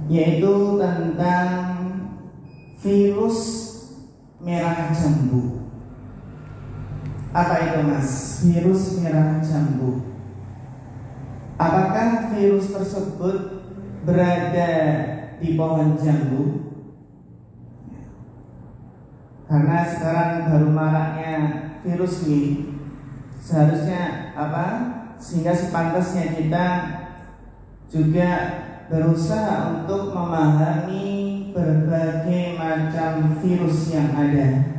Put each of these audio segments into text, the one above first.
yaitu tentang virus merah jambu. Apa itu, Mas? Virus merah jambu. Apakah virus tersebut berada di pohon jambu? Karena sekarang baru maraknya virus ini, seharusnya apa? Sehingga sepantasnya kita juga berusaha untuk memahami berbagai macam virus yang ada.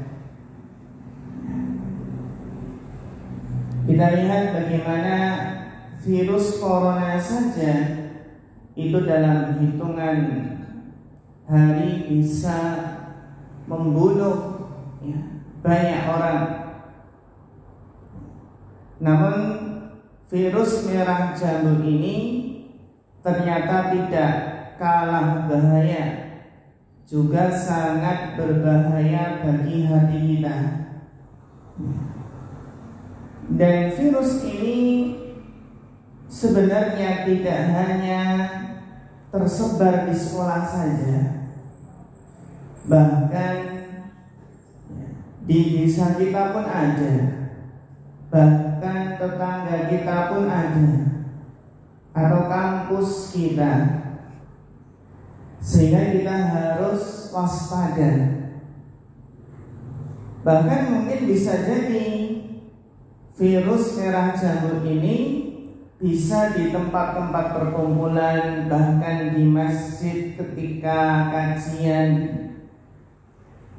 Kita lihat bagaimana virus corona saja itu dalam hitungan hari bisa membunuh banyak orang. Namun virus merah jambu ini ternyata tidak kalah bahaya, juga sangat berbahaya bagi hati kita. Dan virus ini sebenarnya tidak hanya tersebar di sekolah saja, bahkan di desa kita pun ada, bahkan tetangga kita pun ada, atau kampus kita. Sehingga kita harus waspada. Bahkan mungkin bisa jadi virus merah jambu ini bisa di tempat-tempat perkumpulan, bahkan di masjid ketika kajian.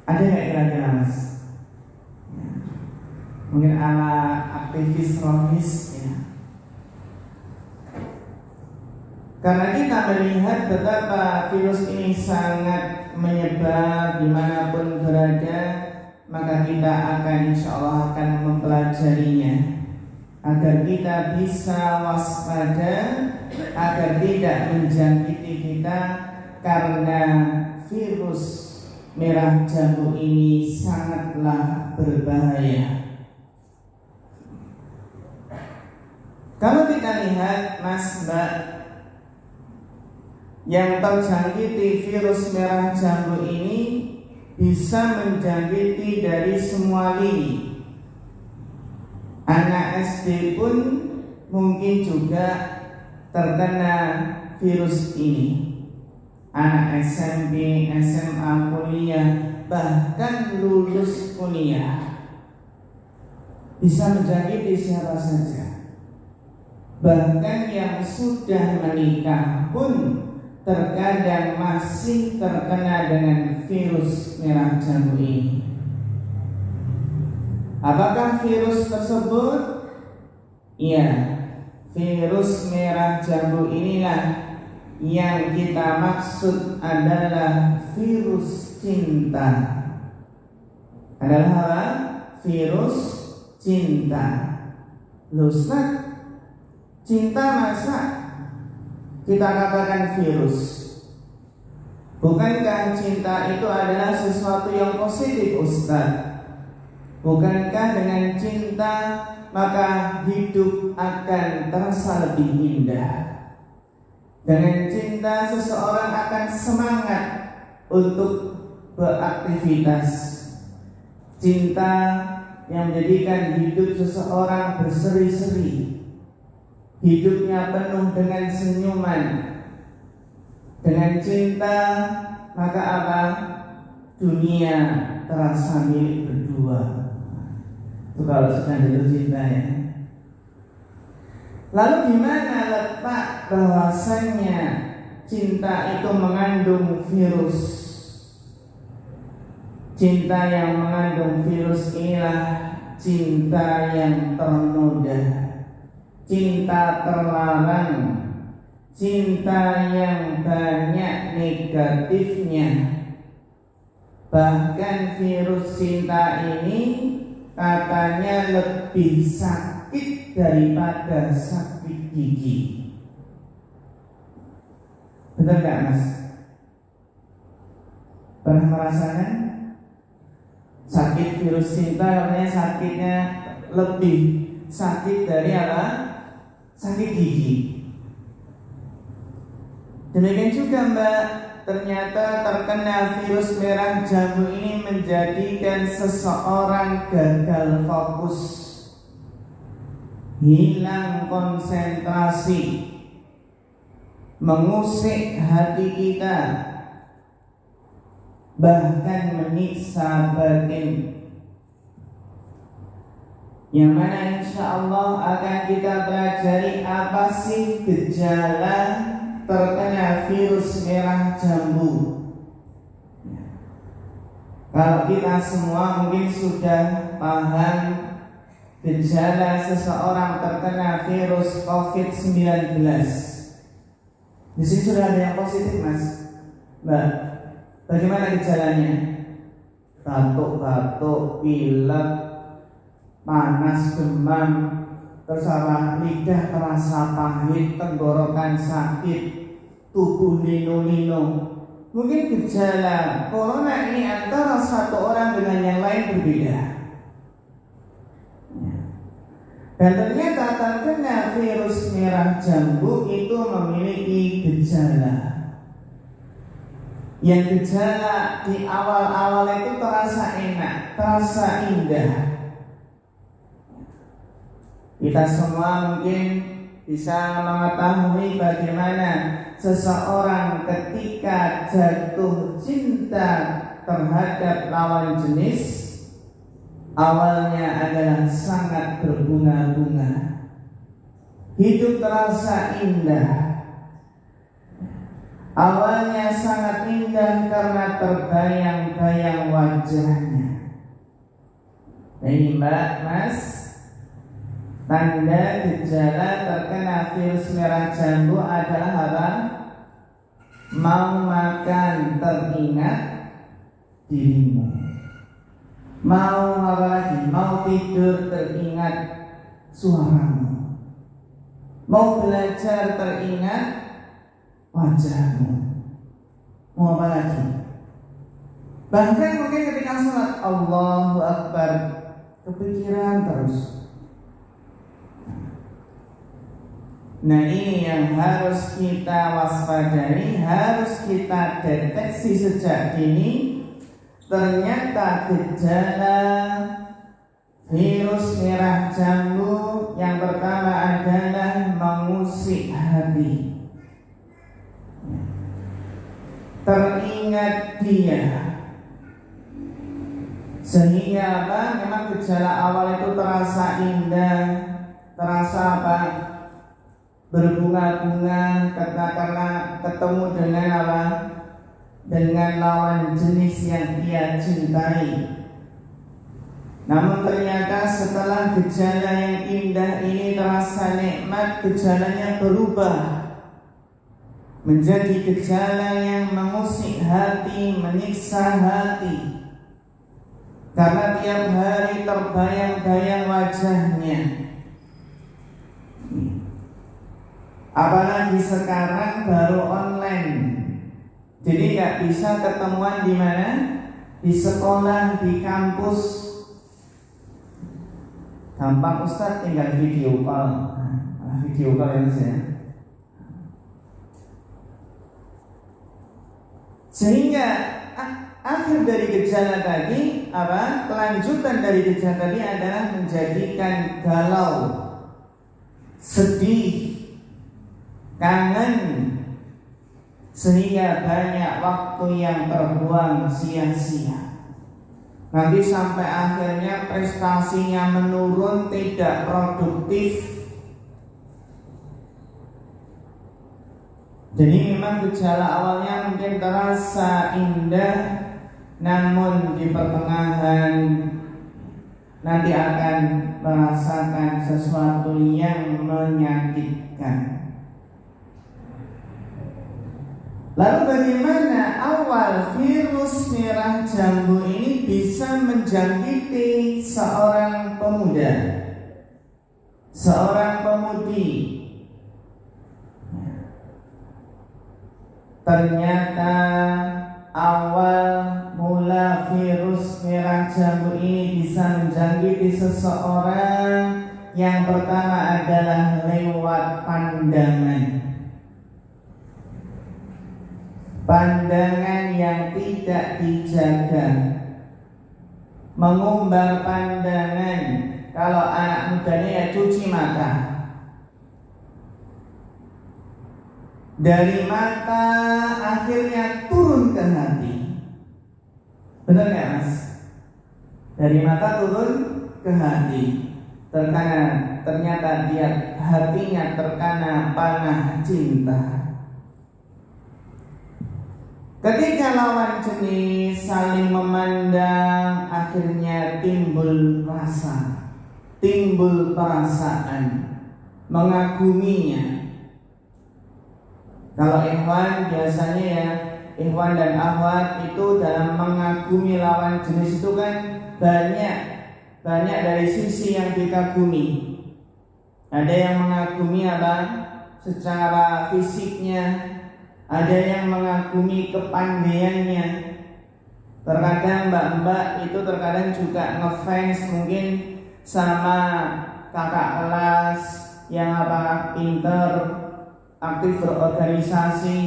Ada nggak kira-kira, Mas? Mungkin ala aktivis rohis ya. Karena kita melihat betapa virus ini sangat menyebar dimanapun berada, maka kita akan insya Allah akan mempelajarinya agar kita bisa waspada, agar tidak menjangkiti kita, karena virus merah jambu ini sangatlah berbahaya. Kalau kita lihat, Mas, Mbak, yang terjangkiti virus merah jambu ini bisa menjangkiti dari semua lini. Anak SD pun mungkin juga terkena virus ini. Anak SMP, SMA, kuliah, bahkan lulus kuliah bisa menjangkiti siapa saja. Bahkan yang sudah menikah pun terkadang masih terkena dengan virus merah jambu ini. Apakah virus tersebut? Iya, virus merah jambu inilah yang kita maksud adalah virus cinta. Adalah apa? Virus cinta. Loh, Ustaz, cinta masa kita katakan virus? Bukankah cinta itu adalah sesuatu yang positif, Ustaz? Bukankah dengan cinta maka hidup akan terasa lebih indah? Dengan cinta seseorang akan semangat untuk beraktivitas. Cinta yang menjadikan hidup seseorang berseri-seri, hidupnya penuh dengan senyuman. Dengan cinta maka apa? Dunia terasa milik berdua. Itu kalau sudah jatuh cinta ya. Lalu di mana letak bahwasannya cinta itu mengandung virus? Cinta yang mengandung virus inilah cinta yang ternoda, cinta terlarang, cinta yang banyak negatifnya. Bahkan virus cinta ini katanya lebih sakit daripada sakit gigi. Benar gak, Mas? Pernah merasakan sakit virus cinta? Katanya sakitnya lebih sakit dari apa? Sakit gigi. Demikian juga Mbak, ternyata terkena virus merah jambu ini menjadikan seseorang gagal fokus, hilang konsentrasi, mengusik hati kita, bahkan menyiksa batin. Yang mana insya Allah akan kita pelajari apa sih gejala terkena virus merah jambu. Kalau kita semua mungkin sudah paham gejala seseorang terkena virus COVID-19. Di sini sudah ada yang positif, Mas. Mbak, bagaimana gejalanya? Batuk-batuk, pilek, panas, demam, terus lidah terasa pahit, tenggorokan sakit, tubuh lino-lino. Mungkin gejala corona ini antara satu orang dengan yang lain berbeda. Dan ternyata terkena virus merah jambu itu memiliki gejala. Yang gejala di awal-awal itu terasa enak, terasa indah. Kita semua mungkin bisa mengetahui bagaimana seseorang ketika jatuh cinta terhadap lawan jenis, awalnya adalah sangat berbunga-bunga, hidup terasa indah. Awalnya sangat indah karena terbayang-bayang wajahnya. Ini Mbak, Mas, tanda gejala terkena virus merah jambu adalah apa? Mau makan teringat dirimu, mau apa lagi? Mau tidur teringat suaramu, mau belajar teringat wajahmu, mau apa lagi? Bahkan mungkin ketika sholat Allahu Akbar kepikiran terus. Nah, ini yang harus kita waspadai, harus kita deteksi sejak dini. Ternyata gejala virus merah jambu yang pertama adalah mengusik hati, teringat dia. Sehingga apa? Memang gejala awal itu terasa indah, terasa apa? Berbunga-bunga karena ketemu dengan apa? Dengan lawan jenis yang ia cintai. Namun ternyata setelah gejala yang indah ini terasa nikmat, gejalanya berubah menjadi gejala yang mengusik hati, menyiksa hati. Karena tiap hari terbayang-bayang wajahnya. Apalagi sekarang baru online, jadi nggak bisa ketemuan di mana, di sekolah, di kampus. Gampang Ustaz, tinggal video call. Video call ya Mas ya. Sehingga akhir dari gejala tadi apa? Kelanjutan dari gejala tadi adalah menjadikan galau, sedih, kangen, sehingga banyak waktu yang terbuang sia-sia. Nanti sampai akhirnya prestasinya menurun, tidak produktif. Jadi memang gejala awalnya mungkin terasa indah, namun di pertengahan nanti akan merasakan sesuatu yang menyakitkan. Lalu bagaimana awal virus merah jambu ini bisa menjangkiti seorang pemuda, seorang pemudi? Ternyata awal mula virus merah jambu ini bisa menjangkiti seseorang yang pertama adalah lewat pandangan. pandangan yang tidak dijaga, mengumbar pandangan. Kalau anak mudanya ya cuci mata. Dari mata akhirnya turun ke hati. Benar nggak Mas? Dari mata turun ke hati. Ternyata dia hatinya terkena panah cinta. Ketika lawan jenis saling memandang, akhirnya timbul rasa, timbul perasaan, mengaguminya. Kalau ikhwan biasanya ya, ikhwan dan akhwat itu dalam mengagumi lawan jenis itu kan banyak dari sisi yang dikagumi. Ada yang mengagumi apa? Secara fisiknya, ada yang mengagumi kepandaiannya. Terkadang mbak-mbak itu terkadang juga ngefans mungkin sama kakak kelas yang apa pinter, aktif berorganisasi.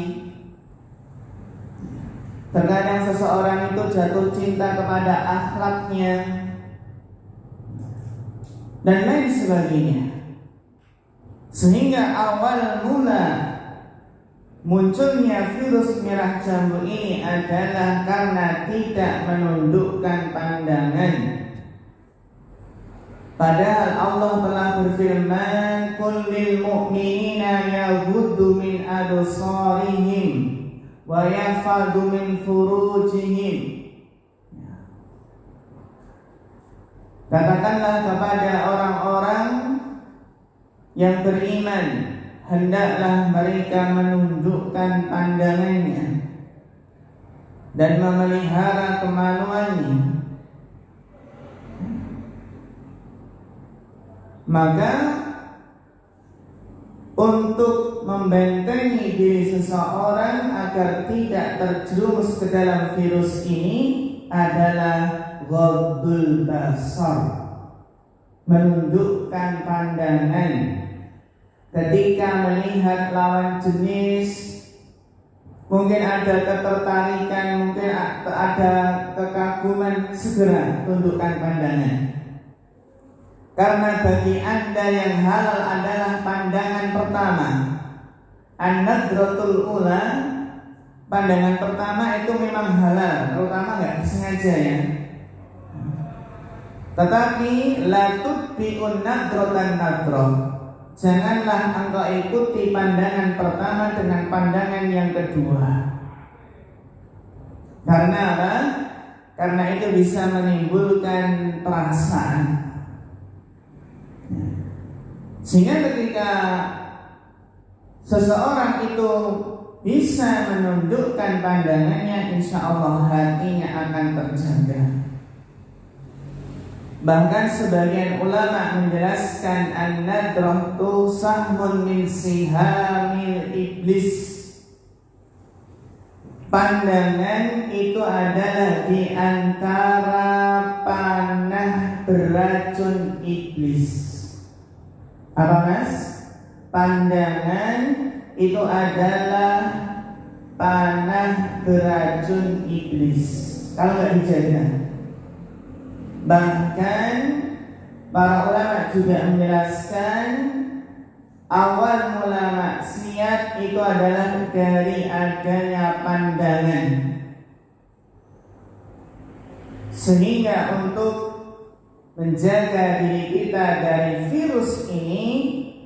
Terkadang seseorang itu jatuh cinta kepada akhlaknya dan lain sebagainya. Sehingga awal mula munculnya virus merah jambu ini adalah karena tidak menundukkan pandangan. Padahal Allah telah berfirman, "Qul lil mu'minina yaghuddu min absarihim wa yahfadhu min furujihim." Katakanlah kepada orang-orang yang beriman, hendaklah mereka menundukkan pandangannya dan memelihara kemaluannya. Maka untuk membentengi diri seseorang agar tidak terjerumus ke dalam virus ini adalah ghaddul basar, menundukkan pandangan. Ketika melihat lawan jenis, mungkin ada ketertarikan, mungkin ada kekaguman, segera tundukkan pandangan. Karena bagi Anda yang halal adalah pandangan pertama. An-nadratul ula, pandangan pertama itu memang halal, terutama nggak disengaja ya. Tetapi la tutbi'un nadratan nadroh, janganlah engkau ikuti pandangan pertama dengan pandangan yang kedua. Karena apa? Karena itu bisa menimbulkan perasaan. Sehingga ketika seseorang itu bisa menundukkan pandangannya, insya Allah hatinya akan terjaga. Bahkan sebagian ulama menjelaskan an-nadrah tu sahmun min sihamil iblis. Pandangan itu adalah di antara panah beracun iblis. Apa Mas? Pandangan itu adalah panah beracun iblis kalau nggak dijaga. Bahkan para ulama juga menjelaskan awal mula maksiat itu adalah dari adanya pandangan. Sehingga untuk menjaga diri kita dari virus ini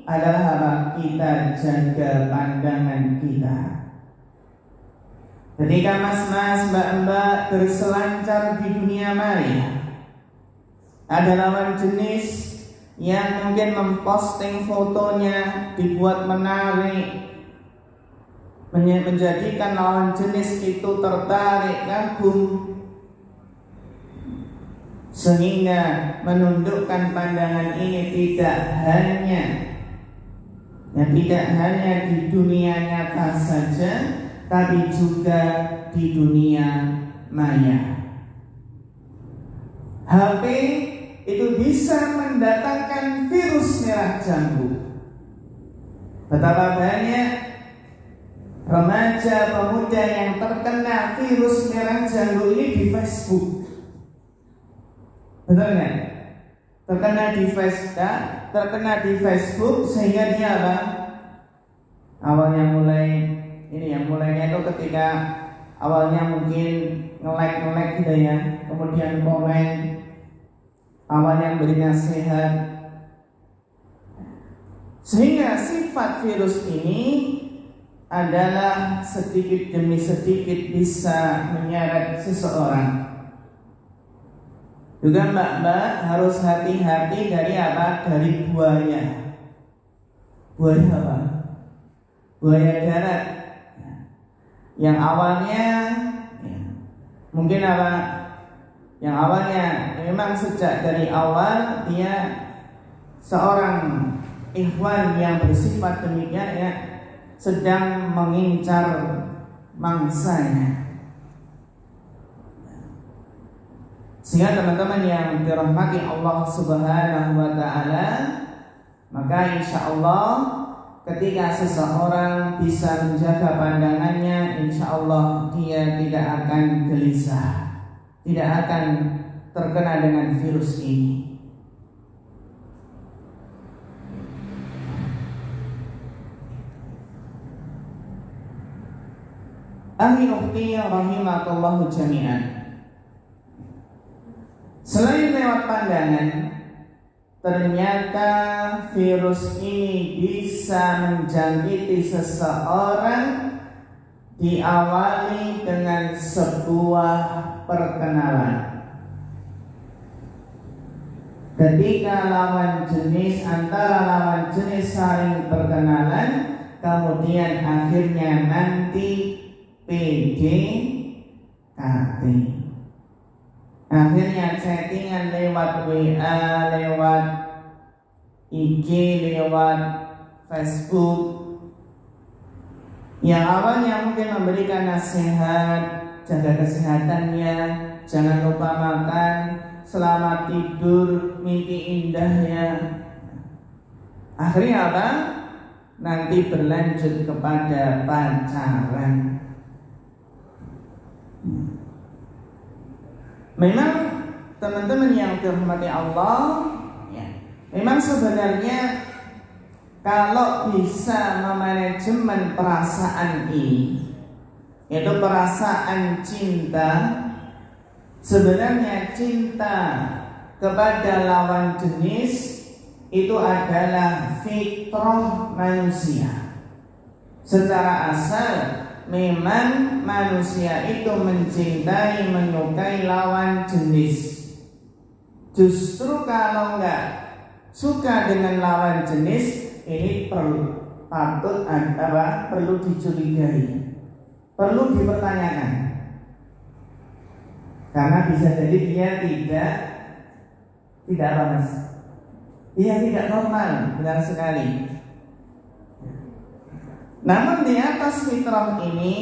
adalah apa? Kita jaga pandangan kita. Ketika mas-mas, mbak-mbak berselancar di dunia maya, ada lawan jenis yang mungkin memposting fotonya dibuat menarik, menjadikan lawan jenis itu tertarik, kagum, sehingga menundukkan pandangan ini tidak hanya di dunia nyata saja, tapi juga di dunia maya. HP itu bisa mendatangkan virus merah jambu. Betapa banyak remaja pemuda yang terkena virus merah jambu ini di Facebook. Betul nggak? Terkena di Facebook sehingga dia apa? Awalnya mulainya itu ketika awalnya mungkin nge-like gitu ya, kemudian komen, awalnya beri nasihat, sehingga sifat virus ini adalah sedikit demi sedikit bisa menyeret seseorang. Juga mbak-mbak harus hati-hati dari apa? Dari buaya. Buaya apa? Buaya darat. Yang awalnya mungkin apa? Yang awalnya memang sejak dari awal dia seorang ikhwan yang bersifat demikian ya, sedang mengincar mangsanya. Sehingga teman-teman yang dirahmati Allah Subhanahu wa taala, maka insya Allah ketika seseorang bisa menjaga pandangannya, insya Allah dia tidak akan gelisah, tidak akan terkena dengan virus ini. Amin ukhti rahimakallahu jami'an. Selain lewat pandangan, ternyata virus ini bisa menjangkiti seseorang diawali dengan sebuah perkenalan. Ketika antara lawan jenis saling perkenalan, kemudian akhirnya nanti PDKT. Akhirnya chattingan lewat WA, lewat IG, lewat Facebook. Yang awalnya mungkin memberikan nasihat, jaga kesehatannya, jangan lupa makan, selamat tidur, mimpi indah ya. Akhirnya apa? Nanti berlanjut kepada pacaran. Memang teman-teman yang dirahmati Allah ya, memang sebenarnya kalau bisa memanajemen perasaan ini, yaitu perasaan cinta, sebenarnya cinta kepada lawan jenis itu adalah fitrah manusia. Secara asal memang manusia itu mencintai, menyukai lawan jenis. Justru kalau enggak suka dengan lawan jenis, ini perlu dicurigai, perlu dipertanyakan. Karena bisa jadi dia tidak apa mas? Dia tidak normal, benar sekali. Namun di atas fitrah ini,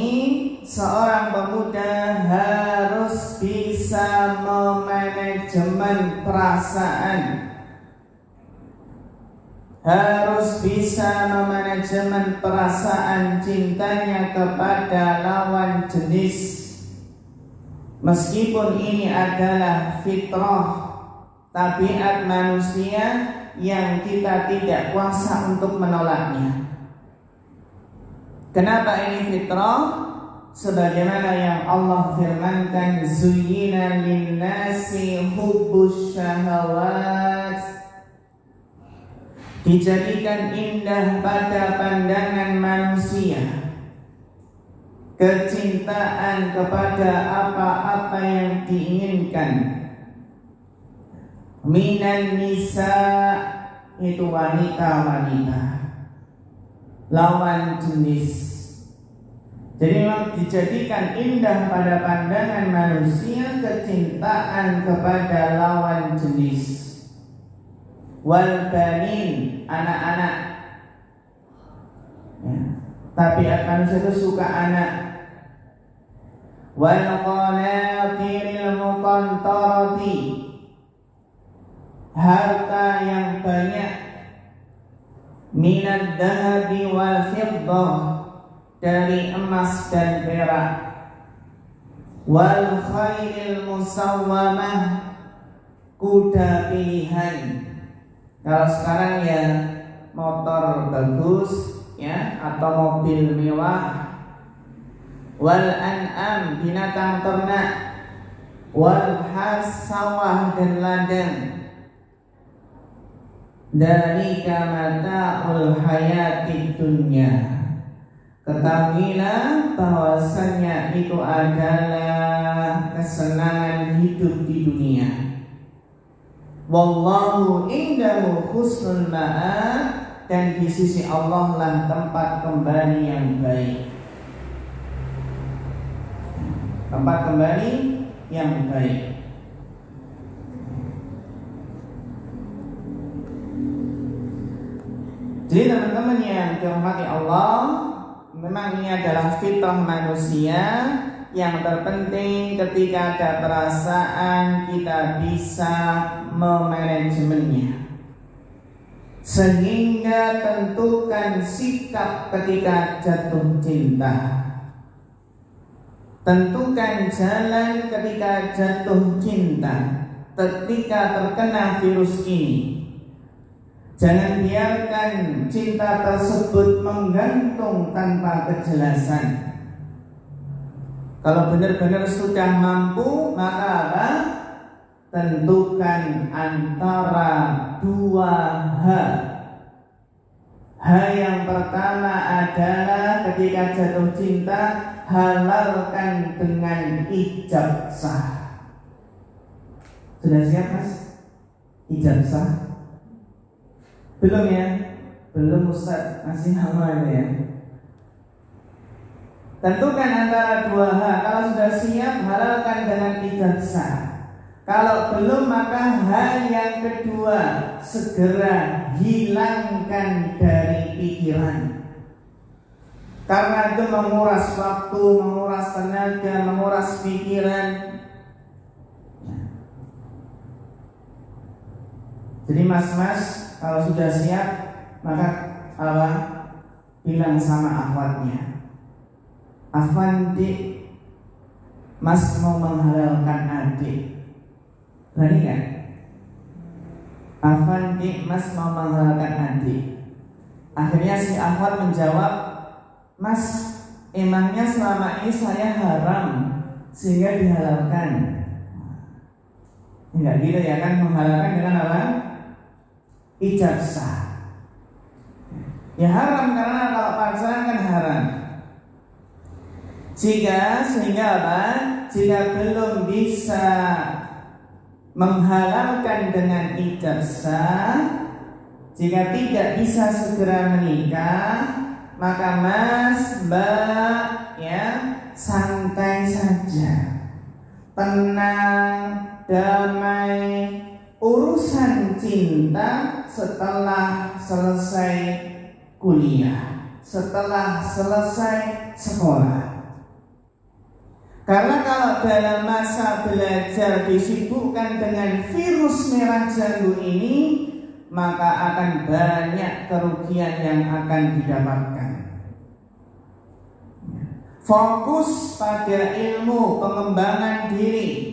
seorang pemuda harus bisa memanajemen perasaan, harus bisa memanajemen perasaan cintanya kepada lawan jenis. Meskipun ini adalah fitrah, tabiat manusia yang kita tidak kuasa untuk menolaknya. Kenapa ini fitrah? Sebagaimana yang Allah firmankan, zuyyina linnasi hubbus syahawat, dijadikan indah pada pandangan manusia kecintaan kepada apa-apa yang diinginkan. Minan nisa, itu wanita-wanita, lawan jenis. Jadi memang dijadikan indah pada pandangan manusia kecintaan kepada lawan jenis. Wal banin, anak-anak ya. Tabiat manusia itu suka anak. Wal qanatiril muqantarati, harta yang banyak. Minad dahabi wal fiddah, dari emas dan perak, wal khairil musawwamah, kuda pilihan. Kalau sekarang ya motor bagus ya, atau mobil mewah. Wal an'am, binatang ternak. Wal has, sawah dan ladang. Dzalika mata'ul hayatid dunya. Ketahuilah bahwasannya itu adalah kesenangan hidup di dunia. Wallahu indahu husnul ma'ab, dan di sisi Allah lah tempat kembali yang baik. Tempat kembali yang baik. Jadi teman-teman yang dirahmati Allah, memang ini adalah fitrah manusia. Yang terpenting ketika ada perasaan kita bisa memanajemennya, sehingga tentukan sikap ketika jatuh cinta. Tentukan jalan ketika jatuh cinta, ketika terkena virus ini. Jangan biarkan cinta tersebut menggantung tanpa kejelasan. Kalau benar-benar sudah mampu, maka apa? Tentukan antara dua hal. Hal yang pertama adalah ketika jatuh cinta, halalkan dengan ijab sah. Sudah siap mas? Ijab sah? Belum ya? Belum Ustaz, masih lama ini ya. Tentukan antara dua hal. Kalau sudah siap, halalkan dengan ijab sah. Kalau belum, maka hal yang kedua, segera hilangkan dari pikiran. Karena itu menguras waktu, menguras tenaga, menguras pikiran. Jadi mas-mas, kalau sudah siap, maka apa? Bilang sama akhwatnya, Afwan dik, mas mau menghalalkan adik. Berani kan? Afwan dik, mas mau menghalalkan adik. Akhirnya si akhwat menjawab, mas, emangnya selama ini saya haram sehingga dihalalkan? Enggak gitu ya kan, menghalalkan dengan apa? Ijab sah. Ya haram karena kalau pacaran kan haram. Sehingga apa? Jika belum bisa menghalalkan dengan ijab sah, jika tidak bisa segera menikah, maka mas, mbak, ya santai saja, tenang, damai. Urusan cinta setelah selesai kuliah, setelah selesai sekolah. Karena kalau dalam masa belajar disibukkan dengan virus merah jambu ini, maka akan banyak kerugian yang akan didapatkan. Fokus pada ilmu, pengembangan diri.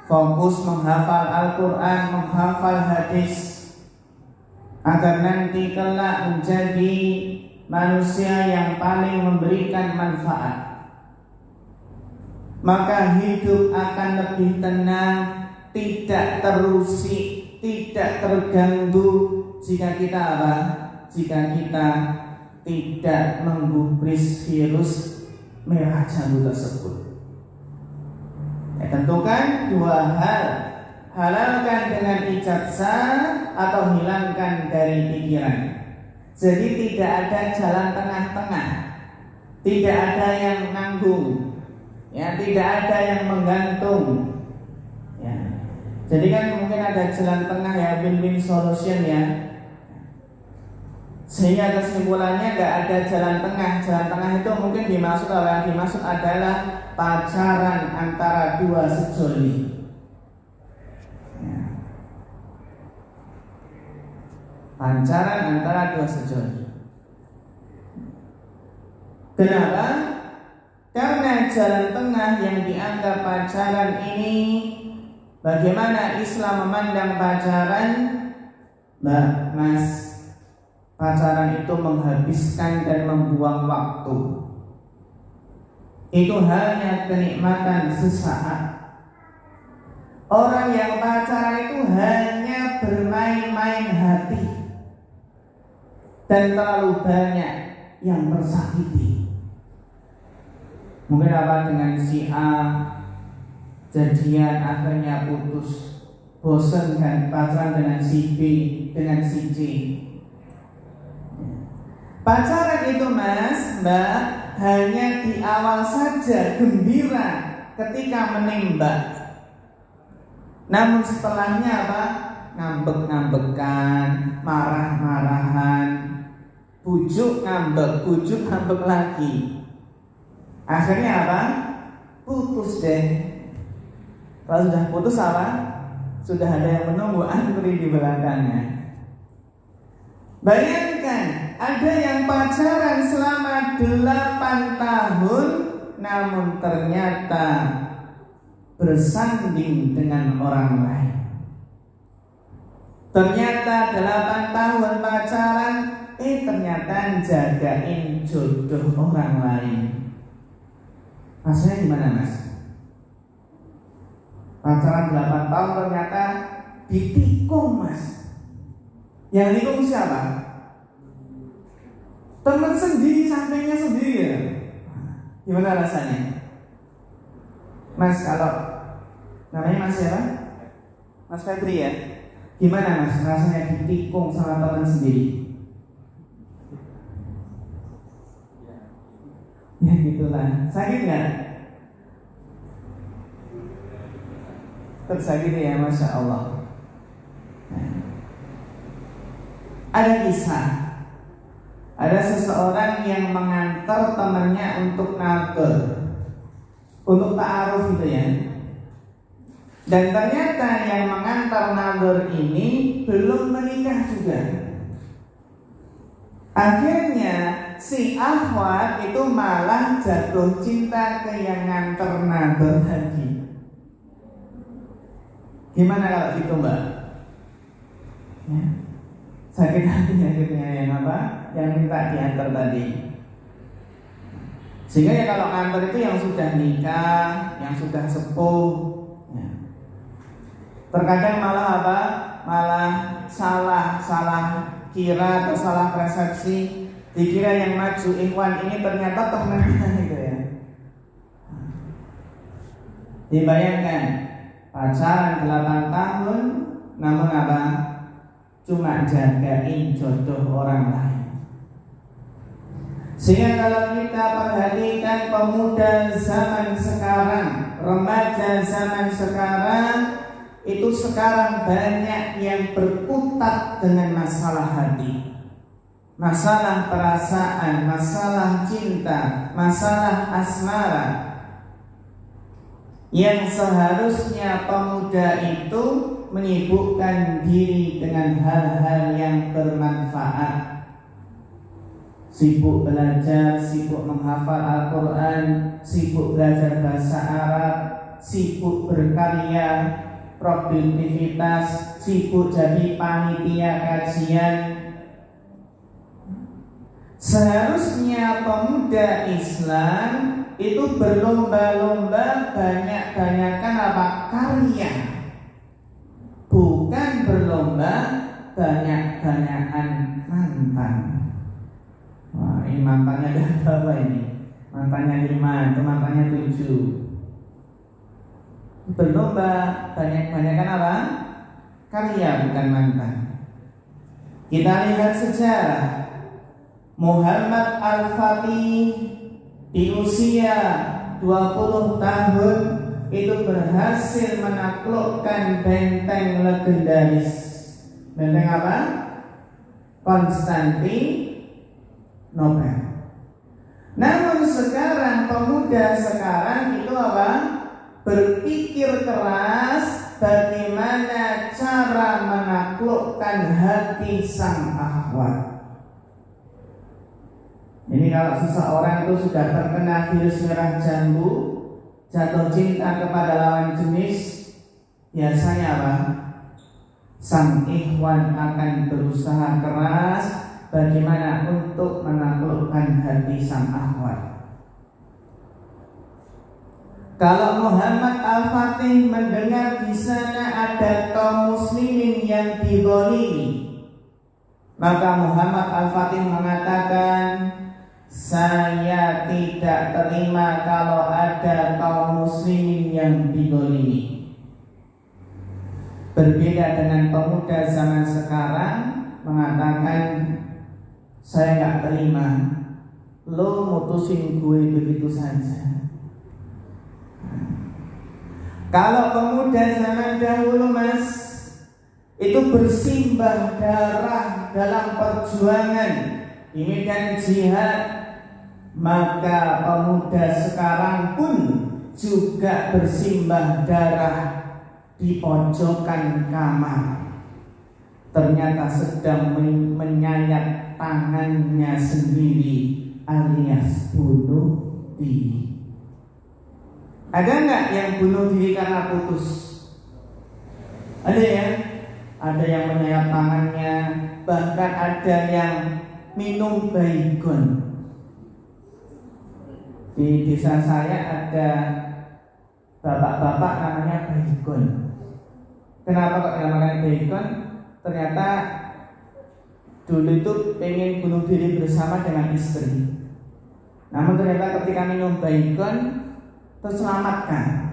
Fokus menghafal Al-Quran, menghafal hadis, agar nanti kelak menjadi manusia yang paling memberikan manfaat. Maka hidup akan lebih tenang, tidak terusik, tidak terganggu jika kita apa? Jika kita tidak menggubris virus merah jambu tersebut. Ya, tentukan dua hal, halalkan dengan ijab sah atau hilangkan dari pikiran. Jadi tidak ada jalan tengah-tengah, tidak ada yang nanggung. Ya, tidak ada yang menggantung. Ya. Jadi kan mungkin ada jalan tengah ya, win-win solution ya. Sehingga kesimpulannya nggak ada jalan tengah. Jalan tengah itu mungkin dimaksud apa? Yang dimaksud adalah pacaran antara dua sejoli. Ya. Pacaran antara dua sejoli. Kenapa? Karena jalan tengah yang dianggap pacaran ini, bagaimana Islam memandang pacaran? Mbak, Mas, pacaran itu menghabiskan dan membuang waktu. Itu hanya kenikmatan sesaat. Orang yang pacaran itu hanya bermain-main hati, dan terlalu banyak yang tersakiti. Mungkin apa dengan si A jadian akhirnya putus, bosan kan pacaran dengan si B, dengan si C. Pacaran itu Mas, Mbak, hanya di awal saja gembira ketika menembak. Namun setelahnya apa? Ngambek-ngambekan, marah-marahan, bujuk ngambek lagi. Akhirnya apa? Putus deh. Kalau sudah putus apa? Sudah ada yang menunggu antri di belakangnya. Bayangkan, ada yang pacaran selama 8 tahun, namun ternyata bersanding dengan orang lain. Ternyata 8 tahun pacaran, ternyata jagain jodoh orang lain. Rasanya gimana Mas? Pacaran 8 tahun ternyata ditikung Mas. Yang nikung siapa? Teman sendiri, sampingnya sendiri ya. Gimana rasanya? Mas, kalau namanya Mas siapa? Mas Febri ya. Gimana Mas rasanya ditikung sama teman sendiri? Ya gitulah. Sakit nggak? Tersakit ya, Masya Allah. Ada kisah. Ada seseorang yang mengantar temannya untuk nabar, untuk ta'aruf gitu ya. Dan ternyata yang mengantar nabar ini belum menikah juga. Akhirnya si akhwat itu malah jatuh cinta ke yang nganter nabar tadi. Gimana kalau gitu Mbak? Ya. Sakit hati akhirnya yang apa? Yang minta diantar tadi. Sehingga ya kalau nganter itu yang sudah nikah, yang sudah sepuh ya. Terkadang malah apa? Malah salah kira atau salah persepsi. Dikira yang maju ikhwan ini ternyata teman gitu ya. Dibayangkan pacaran 8 tahun, namun apa? Cuma jagain jodoh orang lain. Sehingga kalau kita perhatikan pemuda zaman sekarang, remaja zaman sekarang, itu sekarang banyak yang berkutat dengan masalah hati, masalah perasaan, masalah cinta, masalah asmara. Yang seharusnya pemuda itu menyibukkan diri dengan hal-hal yang bermanfaat. Sibuk belajar, sibuk menghafal Al-Quran, sibuk belajar bahasa Arab, sibuk berkarya, produktivitas, sibuk jadi panitia kajian. Seharusnya pemuda Islam itu berlomba-lomba banyak-banyakan apa? Karya, bukan berlomba banyak-banyakan mantan. Wah, ini mantannya ada berapa ini? Mantannya 5, itu mantannya 7. Berlomba banyak-banyakan apa? Karya, bukan mantan. Kita lihat sejarah. Muhammad Al-Fatih di usia 20 tahun itu berhasil menaklukkan benteng legendaris. Benteng apa? Konstantinopel. Namun sekarang pemuda sekarang itu apa? Berpikir keras bagaimana cara menaklukkan hati sang akhwat. Jadi kalau seseorang itu sudah terkena virus merah jambu, jatuh cinta kepada lawan jenis, biasanya apa? Sang ikhwan akan berusaha keras bagaimana untuk menaklukkan hati sang akhwat. Kalau Muhammad Al-Fatih mendengar di sana ada kaum muslimin yang dizalimi, maka Muhammad Al-Fatih mengatakan, saya tidak terima kalau ada kaum muslimin yang dizalimi. Berbeda dengan pemuda zaman sekarang mengatakan, saya nggak terima lo mutusin gue begitu saja. Kalau pemuda zaman dahulu mas, itu bersimbah darah dalam perjuangan di medan jihad, maka pemuda sekarang pun juga bersimbah darah di pojokan kamar. Ternyata sedang menyayat tangannya sendiri alias bunuh diri. Ada nggak yang bunuh diri karena putus? Ada ya? Ada yang menyayat tangannya, bahkan ada yang minum baygon. Di desa saya ada bapak-bapak namanya baygon. Kenapa kok dinamakan baygon? Ternyata dulu itu pengen bunuh diri bersama dengan istri. Namun ternyata ketika minum baygon terselamatkan.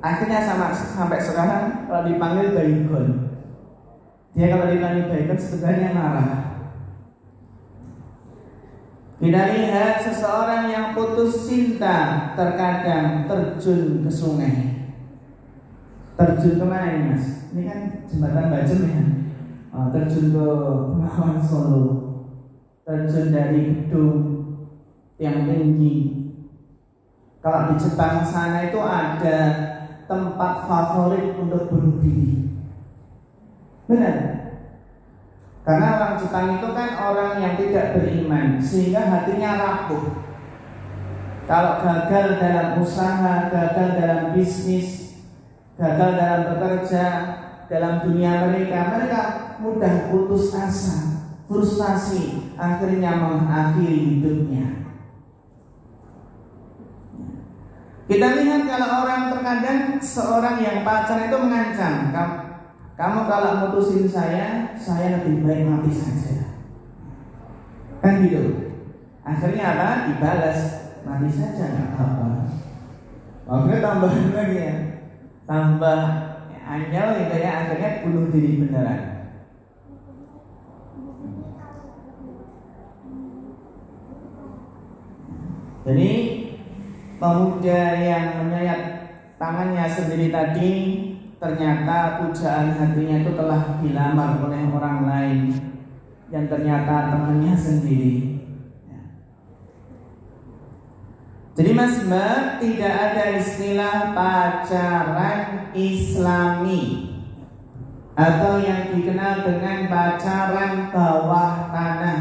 Akhirnya sampai sekarang kalau dipanggil baygon, dia kalau dipanggil baygon sebenarnya marah. Kita lihat seseorang yang putus cinta terkadang terjun ke sungai. Terjun kemana ini mas? Ini kan jembatan Bajem ya. Terjun ke Bengawan Solo. Terjun dari gedung yang tinggi. Kalau di Jepang sana itu ada tempat favorit untuk bunuh diri. Benar? Karena orang Jepang itu kan orang yang tidak beriman, sehingga hatinya rapuh. Kalau gagal dalam usaha, gagal dalam bisnis, gagal dalam bekerja, dalam dunia mereka mudah putus asa, frustasi, akhirnya mengakhiri hidupnya. Kita lihat kalau orang terkadang seorang yang pacar itu mengancam, kamu kalau mutusin saya lebih baik mati saja. Kan gitu. Akhirnya apa? Dibalas, mati saja nggak apa-apa. Oke, tambahan lagi ya, tambah anjal gitu ya, akhirnya bunuh diri beneran. Jadi pemuda yang menyayat tangannya sendiri tadi, ternyata pujaan hatinya itu telah dilamar oleh orang lain, dan ternyata temannya sendiri. Jadi mas mbak, tidak ada istilah pacaran Islami atau yang dikenal dengan pacaran bawah tanah.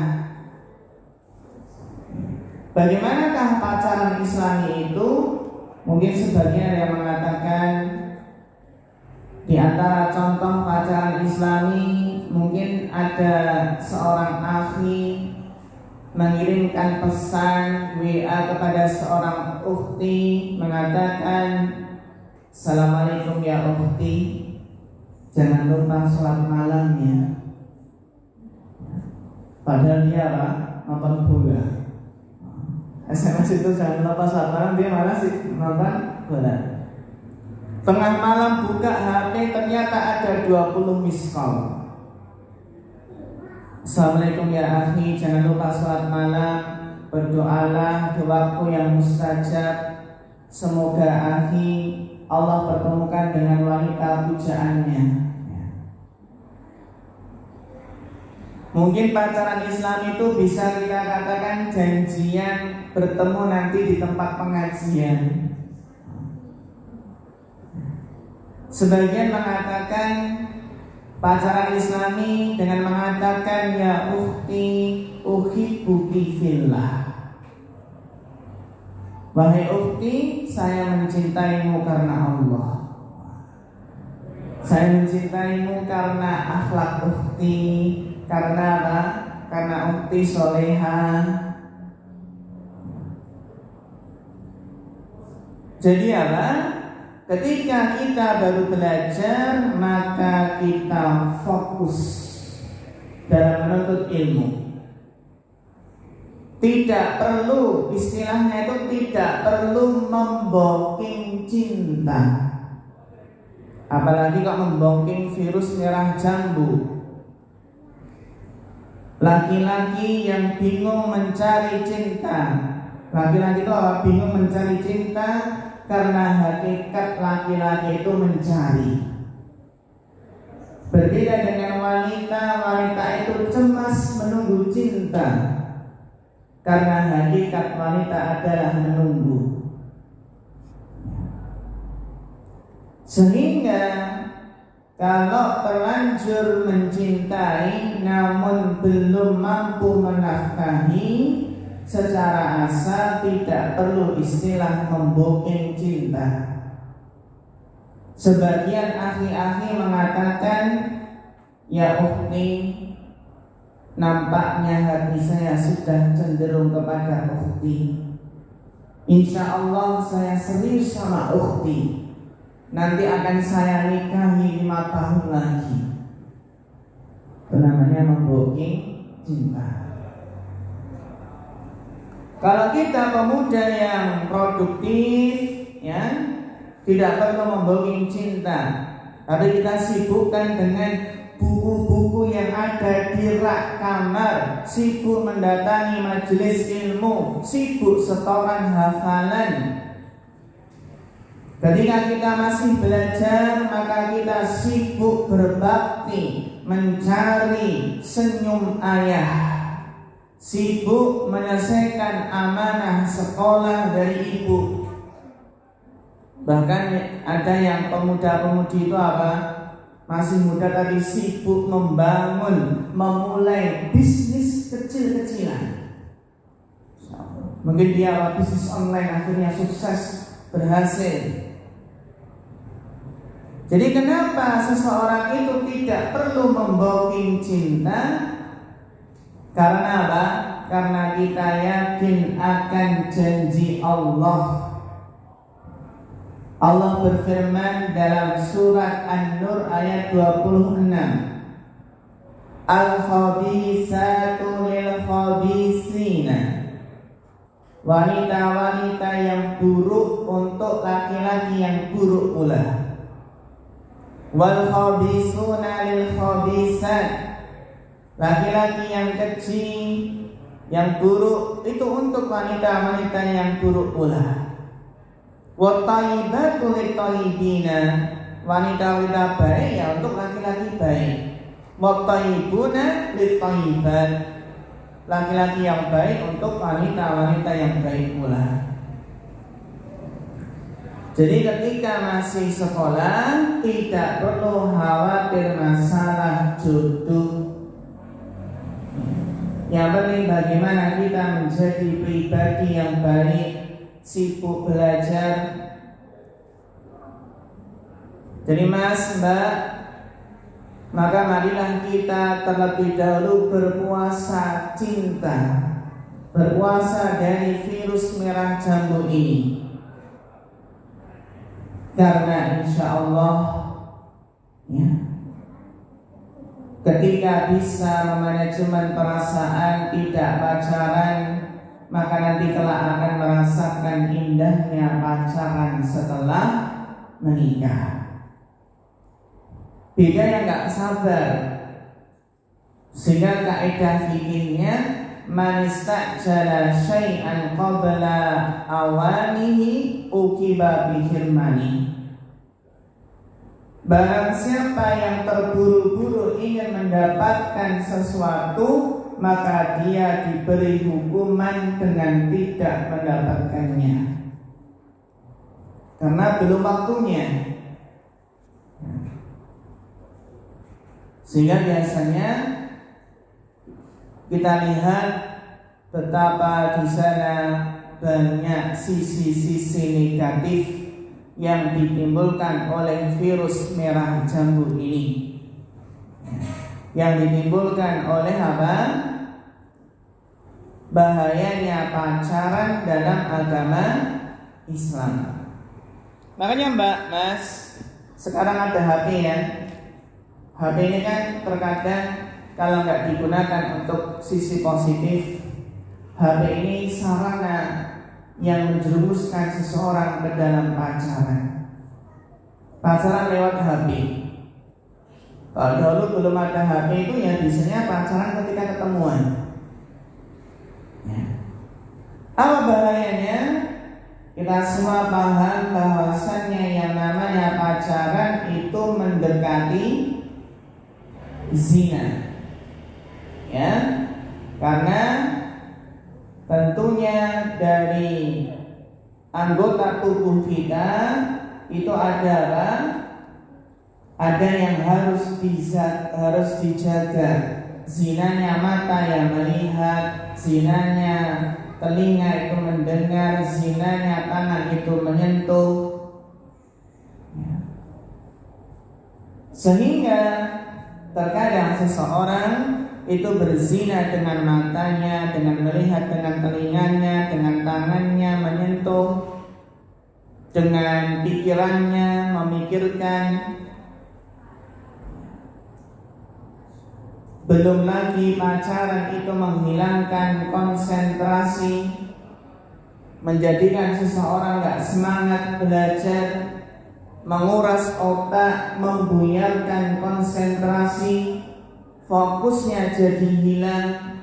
Bagaimanakah pacaran Islami itu? Mungkin sebagian ada yang mengatakan di antara contoh pacaran Islami mungkin ada seorang akhi mengirimkan pesan WA kepada seorang ukhti mengatakan, "Assalamualaikum ya ukhti, jangan lupa sholat malam ya." Padahal dia apa? Nonton bola. SMS itu jangan lupa sholat malam, dia malah sih nonton bola. Tengah malam buka HP, ternyata ada 20 miss call. Assalamualaikum ya akhi, jangan lupa sholat malam, berdoalah di waktu yang mustajab. Semoga akhi Allah pertemukan dengan wanita pujaannya. Mungkin pacaran Islam itu bisa kita katakan janjian bertemu nanti di tempat pengajian. Sebagian mengatakan pacaran Islami dengan mengatakan ya ukhti uhibbuki fillah. Wahai ukhti, saya mencintaimu karena Allah. Saya mencintaimu karena akhlak ukhti. Karena apa? Karena ukhti soleha. Jadi apa? Ketika kita baru belajar, maka kita fokus dalam menuntut ilmu. Tidak perlu, istilahnya itu tidak perlu membooking cinta. Apalagi kok membooking virus merah jambu. Laki-laki yang bingung mencari cinta. Laki-laki itu apa? Bingung mencari cinta karena hakikat laki-laki itu mencari. Berbeda dengan wanita, wanita itu cemas menunggu cinta. Karena hakikat wanita adalah menunggu. Sehingga kalau terlanjur mencintai namun belum mampu menafkahi, secara asal tidak perlu istilah membooking cinta. Sebagian akhi-akhi mengatakan, ya ukhti, nampaknya hati saya sudah cenderung kepada ukhti. Insya Allah saya serius sama ukhti. Nanti akan saya nikahi 5 tahun lagi. Itu namanya membooking cinta. Kalau kita pemuda yang produktif, ya, tidak perlu membooking cinta, tapi kita sibukkan dengan buku-buku yang ada di rak kamar, sibuk mendatangi majelis ilmu, sibuk setoran hafalan. Ketika kita masih belajar, maka kita sibuk berbakti, mencari senyum ayah, sibuk menyelesaikan amanah sekolah dari ibu. Bahkan ada yang pemuda-pemudi itu apa? Masih muda tapi sibuk membangun, memulai bisnis kecil-kecilan. Mungkin dia bisnis online akhirnya sukses, berhasil. Jadi kenapa seseorang itu tidak perlu membooking cinta? Karena apa? Karena kita yakin akan janji Allah. Allah berfirman dalam surat An-Nur ayat 26. Al-khabisatu lil-khabisina. Wanita-wanita yang buruk untuk laki-laki yang buruk pula. Wal-khabisuna lil-khabisat. Laki-laki yang keji, yang buruk itu untuk wanita-wanita yang buruk pula. Wattaibatu lit-taibina. Wanita-wanita baik ya untuk laki-laki baik. Wattaibuna lit-taibat. Laki-laki yang baik untuk wanita-wanita yang baik pula. Jadi ketika masih sekolah, tidak perlu khawatir masalah jodoh. Yang penting bagaimana kita menjadi pribadi yang baik, sibuk belajar. Jadi mas, mbak, maka marilah kita terlebih dahulu berpuasa cinta, berpuasa dari virus merah jambu ini. Karena insya Allah, ya, ketika bisa memanajemen perasaan, tidak pacaran, maka nanti kelak akan merasakan indahnya pacaran setelah menikah. Beda yang gak sabar. Sehingga kaidah fikihnya, man istajala syai'an qabla awanihi uqiba bihirmani. Barang siapa yang terburu-buru ingin mendapatkan sesuatu, maka dia diberi hukuman dengan tidak mendapatkannya, karena belum waktunya. Sehingga biasanya kita lihat betapa di sana banyak sisi-sisi negatif yang ditimbulkan oleh virus merah jambu ini. Yang ditimbulkan oleh apa? Bahayanya pacaran dalam agama Islam. Makanya Mbak, Mas, sekarang ada HP ya. HP ini kan terkadang kalau nggak digunakan untuk sisi positif, HP ini sarana yang menjerumuskan seseorang ke dalam pacaran. Pacaran lewat HP. Kalau dahulu belum ada HP itu ya biasanya pacaran ketika ketemuan. Ya. Apa bahayanya? Kita semua paham bahwasannya yang namanya pacaran itu mendekati zina. Ya. Karena tentunya dari anggota tubuh kita itu ada yang harus dijaga. Zinanya mata yang melihat, zinanya telinga itu mendengar, zinanya tangan itu menyentuh. Sehingga terkadang seseorang itu berzina dengan matanya, dengan melihat dengan telinganya, dengan tangannya menyentuh, dengan pikirannya memikirkan. Belum lagi pacaran itu menghilangkan konsentrasi, menjadikan seseorang gak semangat belajar, menguras otak, membuyarkan konsentrasi, fokusnya jadi hilang.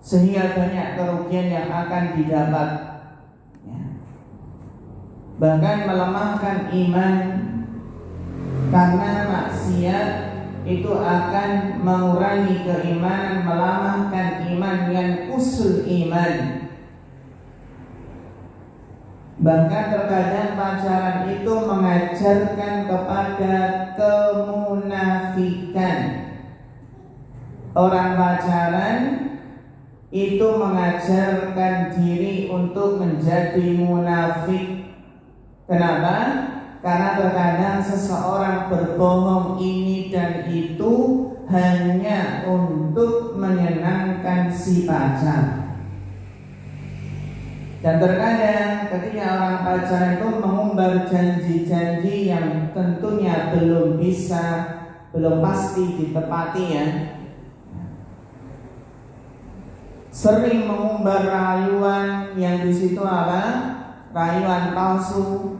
Sehingga banyak kerugian yang akan didapat, ya. Bahkan melemahkan iman. Karena maksiat itu akan mengurangi keimanan, melemahkan iman yang usul iman. Bahkan terkadang pacaran itu mengajarkan kepada kemunafikan. Orang pacaran itu mengajarkan diri untuk menjadi munafik. Kenapa? Karena terkadang seseorang berbohong ini dan itu hanya untuk menyenangkan si pacar. Dan terkadang ketika orang pacaran itu mengumbar janji-janji yang tentunya belum pasti ditepati ya. Sering mengumbar rayuan yang di situ apa? Rayuan palsu.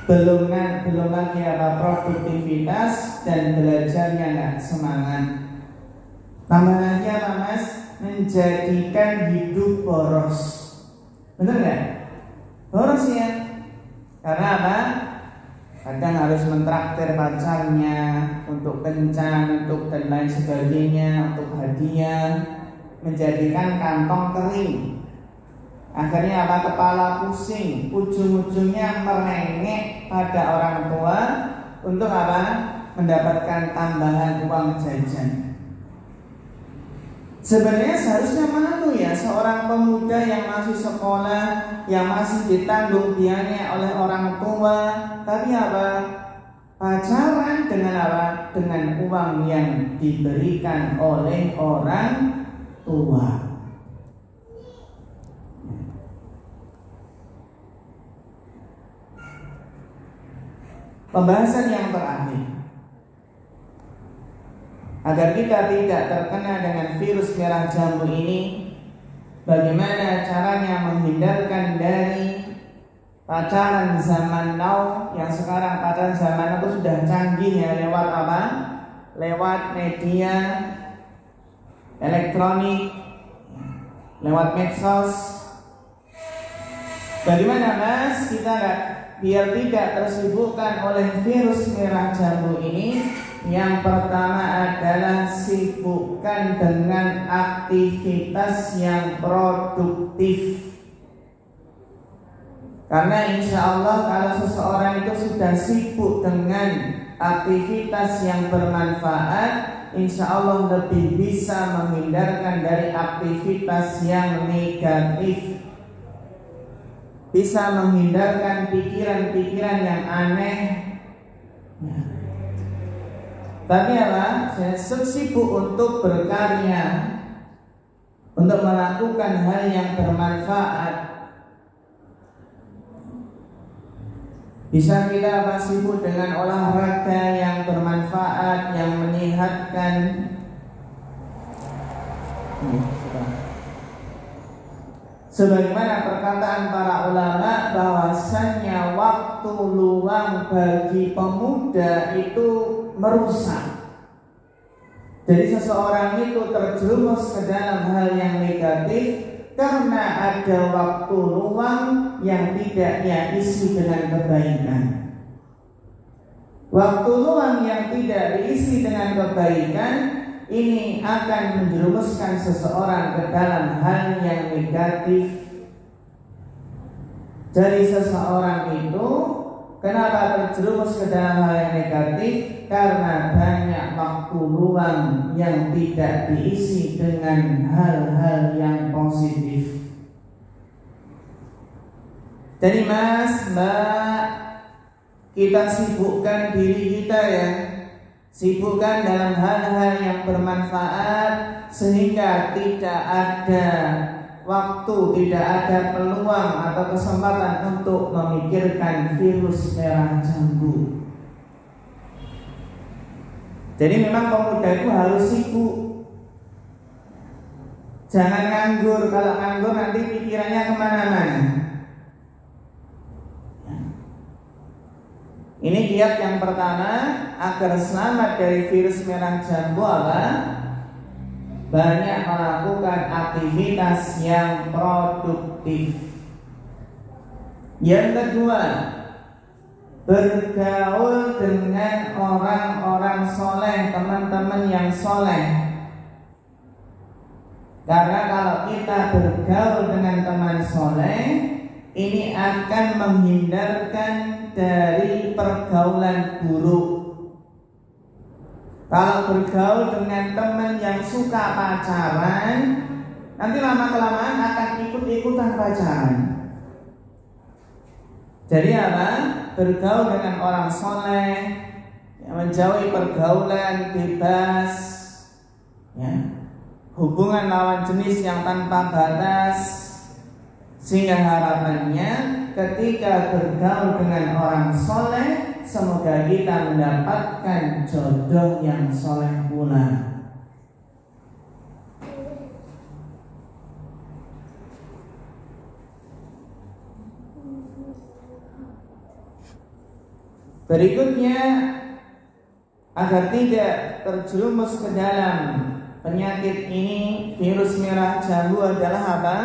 Belum lagi apa produktivitas dan belajarnya nggak semangat. Tambah lagi apa Mas? Menjadikan hidup boros. Bener nggak? Boros ya. Karena apa? Kadang harus mentraktir pacarnya untuk kencan, untuk dan lain sebagainya, untuk hadiah, menjadikan kantong kering. Akhirnya apa? Kepala pusing, ujung-ujungnya merengek pada orang tua untuk apa? Mendapatkan tambahan uang jajan. Sebenarnya seharusnya malu ya seorang pemuda yang masih sekolah, yang masih ditanggung biayanya oleh orang tua, tapi apa? Pacaran dengan apa? Dengan uang yang diberikan oleh orang tua. Pembahasan yang terakhir, agar kita tidak terkena dengan virus merah jambu ini, bagaimana caranya menghindarkan dari pacaran zaman now, yang sekarang pacaran zaman now itu sudah canggih ya, lewat apa? Lewat media elektronik, lewat medsos. Bagaimana Mas kita biar tidak tersibukkan oleh virus merah jambu ini? Yang pertama adalah sibukkan dengan aktivitas yang produktif. Karena insya Allah kalau seseorang itu sudah sibuk dengan aktivitas yang bermanfaat, insya Allah lebih bisa menghindarkan dari aktivitas yang negatif, bisa menghindarkan pikiran-pikiran yang aneh. Tapi apa? Saya sibuk untuk berkarya, untuk melakukan hal yang bermanfaat. Bisa kita sibuk dengan olahraga yang bermanfaat, yang menyehatkan. Sebagaimana perkataan para ulama bahwasannya waktu luang bagi pemuda itu merusak. Jadi seseorang itu terjerumus ke dalam hal yang negatif karena ada waktu luang yang tidak ia isi dengan kebaikan. Waktu luang yang tidak diisi dengan kebaikan ini akan menjerumuskan seseorang ke dalam hal yang negatif. Jadi seseorang itu kenapa terjerumus ke dalam hal yang negatif? Karena banyak waktu luang yang tidak diisi dengan hal-hal yang positif. Jadi Mas, Mbak, kita sibukkan diri kita ya, sibukkan dalam hal-hal yang bermanfaat sehingga tidak ada waktu, tidak ada peluang atau kesempatan untuk memikirkan virus merah jambu. Jadi memang pemuda itu harus sibuk. Jangan nganggur. Kalau nganggur nanti pikirannya kemana-mana. Ini kiat yang pertama agar selamat dari virus merah jambu apa? Banyak melakukan aktivitas yang produktif. Yang kedua, bergaul dengan orang-orang soleh, teman-teman yang soleh. Karena kalau kita bergaul dengan teman soleh, ini akan menghindarkan dari pergaulan buruk. Kalau bergaul dengan teman yang suka pacaran, nanti lama-kelamaan akan ikut-ikutan pacaran. Jadi apa? Bergaul dengan orang soleh, menjauhi pergaulan bebas, ya, hubungan lawan jenis yang tanpa batas, sehingga harapannya ketika bergaul dengan orang soleh, semoga kita mendapatkan jodoh yang soleh pula. Berikutnya, agar tidak terjerumus ke dalam penyakit ini, virus merah jambu adalah apa?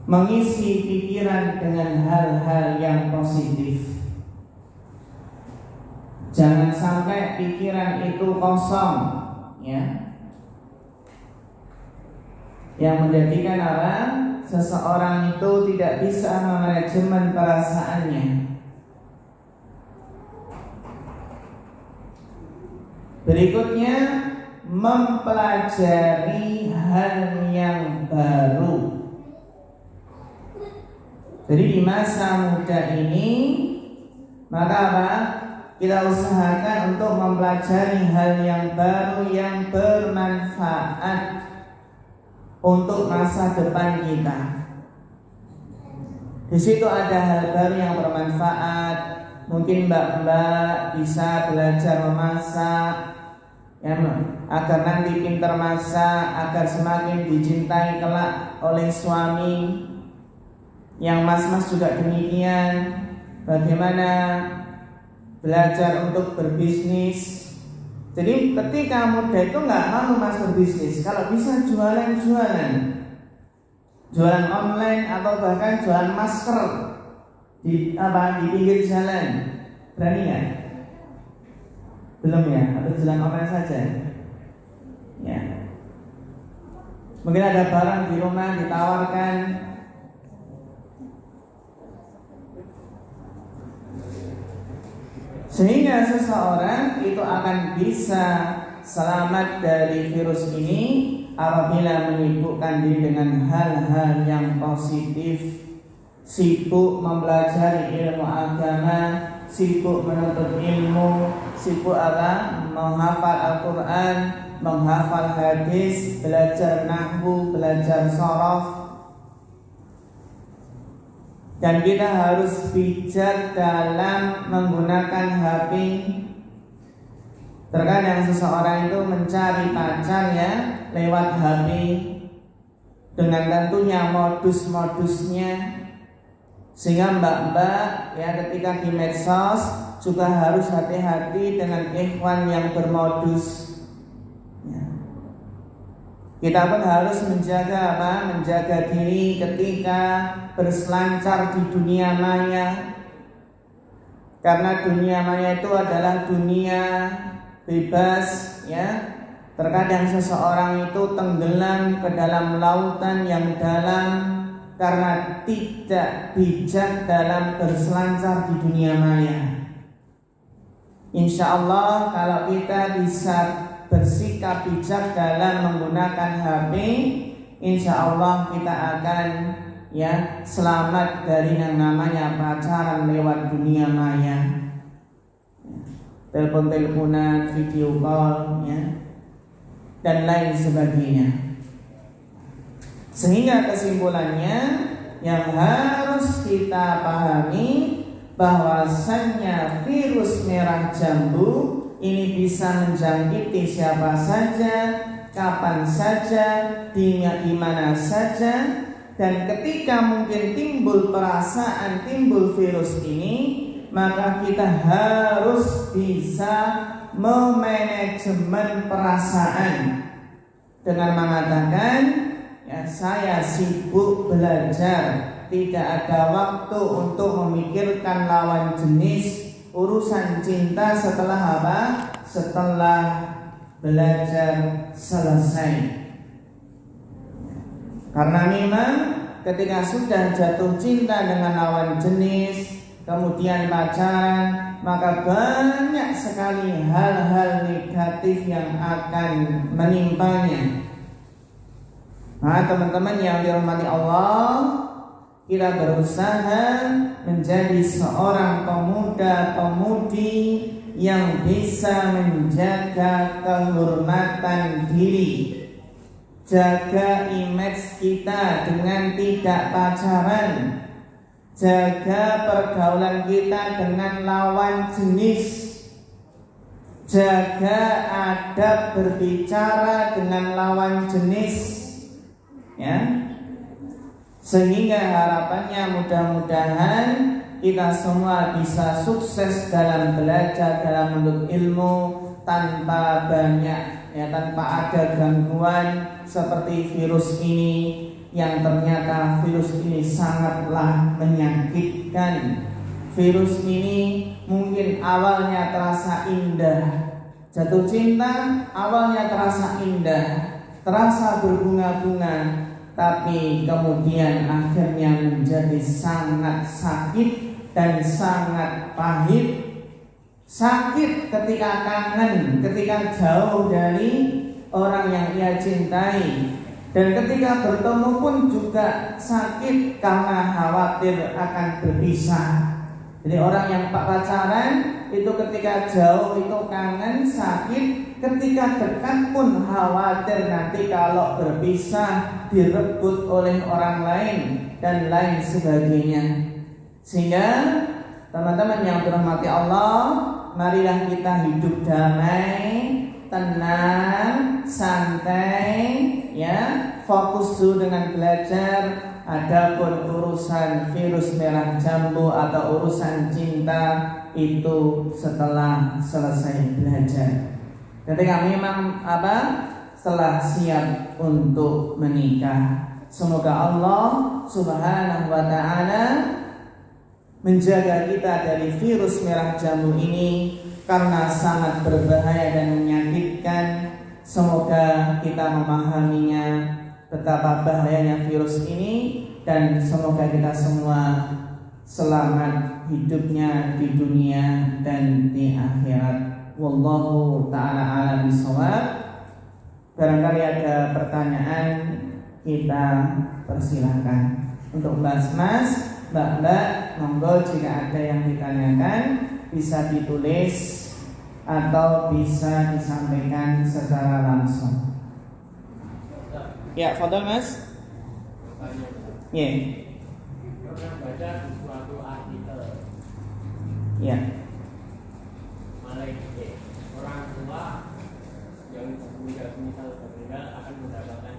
Mengisi pikiran dengan hal-hal yang positif. Jangan sampai pikiran itu kosong, ya. Yang menjadikan apa? Seseorang itu tidak bisa memanajemen perasaannya. Berikutnya, mempelajari hal yang baru. Jadi di masa muda ini, maka apa? Kita usahakan untuk mempelajari hal yang baru yang bermanfaat untuk masa depan kita. Di situ ada hal baru yang bermanfaat. Mungkin mbak-mbak bisa belajar memasak, ya, agar nanti pintar masak, agar semakin dicintai kelak oleh suami. Yang mas-mas juga demikian. Bagaimana belajar untuk berbisnis. Jadi ketika muda itu nggak mau masuk bisnis, kalau bisa jualan-jualan, jualan online atau bahkan jualan masker di pinggir jalan, berani nggak? Belum ya? Atau jualan online saja? Ya. Mungkin ada barang di rumah ditawarkan. Sehingga seseorang itu akan bisa selamat dari virus ini apabila menyibukkan diri dengan hal-hal yang positif, sibuk mempelajari ilmu agama, sibuk menuntut ilmu, sibuk menghafal Al-Quran, menghafal hadis, belajar nahwu, belajar shorof. Dan kita harus bijak dalam menggunakan HP. Terkadang seseorang itu mencari pacarnya lewat HP dengan tentunya modus-modusnya. Sehingga mbak-mbak ya ketika di medsos juga harus hati-hati dengan ikhwan yang bermodus ya. Kita pun harus menjaga menjaga diri ketika berselancar di dunia maya. Karena dunia maya itu adalah dunia bebas ya. Terkadang seseorang itu tenggelam ke dalam lautan yang dalam karena tidak bijak dalam berselancar di dunia maya. Insya Allah kalau kita bisa bersikap bijak dalam menggunakan HP, insya Allah kita akan ya selamat dari yang namanya pacaran lewat dunia maya, telepon-teleponan, video call ya, dan lain sebagainya. Sehingga kesimpulannya yang harus kita pahami bahwasannya virus merah jambu ini bisa menjangkiti siapa saja, kapan saja, di mana saja. Dan ketika mungkin timbul perasaan, timbul virus ini, maka kita harus bisa memanajemen perasaan dengan mengatakan, ya saya sibuk belajar, tidak ada waktu untuk memikirkan lawan jenis, urusan cinta setelah apa? Setelah belajar selesai. Karena memang ketika sudah jatuh cinta dengan lawan jenis, kemudian pacaran, maka banyak sekali hal-hal negatif yang akan menimpanya. Nah, teman-teman yang dirahmati Allah, kita berusaha menjadi seorang pemuda-pemudi yang bisa menjaga kehormatan diri, jaga image kita dengan tidak pacaran, jaga pergaulan kita dengan lawan jenis, jaga adab berbicara dengan lawan jenis, ya. Sehingga harapannya mudah-mudahan kita semua bisa sukses dalam belajar, dalam menuntut ilmu tanpa banyak tanpa ada gangguan seperti virus ini yang ternyata virus ini sangatlah menyakitkan. Virus ini mungkin awalnya terasa indah, jatuh cinta awalnya terasa indah, terasa berbunga-bunga, tapi kemudian akhirnya menjadi sangat sakit dan sangat pahit. Sakit ketika kangen, ketika jauh dari orang yang ia cintai, dan ketika bertemu pun juga sakit karena khawatir akan berpisah. Jadi orang yang pacaran itu ketika jauh itu kangen, sakit, ketika dekat pun khawatir nanti kalau berpisah direbut oleh orang lain dan lain sebagainya. Sehingga teman-teman yang dirahmati Allah, marilah kita hidup damai, tenang, santai, ya, fokus dulu dengan belajar. Adapun urusan virus merah jambu atau urusan cinta itu setelah selesai belajar. Ketika memang setelah siap untuk menikah. Semoga Allah Subhanahu wa taala menjaga kita dari virus merah jambu ini karena sangat berbahaya dan menyakitkan. Semoga kita memahaminya betapa bahayanya virus ini, dan semoga kita semua selamat hidupnya di dunia dan di akhirat. Wallahu ta'ala a'lam bishawab. Barangkali ada pertanyaan, kita persilahkan. Untuk mas, mbak, monggo jika ada yang ditanyakan bisa ditulis atau bisa disampaikan secara langsung. Ya, fadhol mas. Ya. Pernah baca di suatu artikel. Ya. Malaikat orang tua yang misal meninggal akan mendapatkan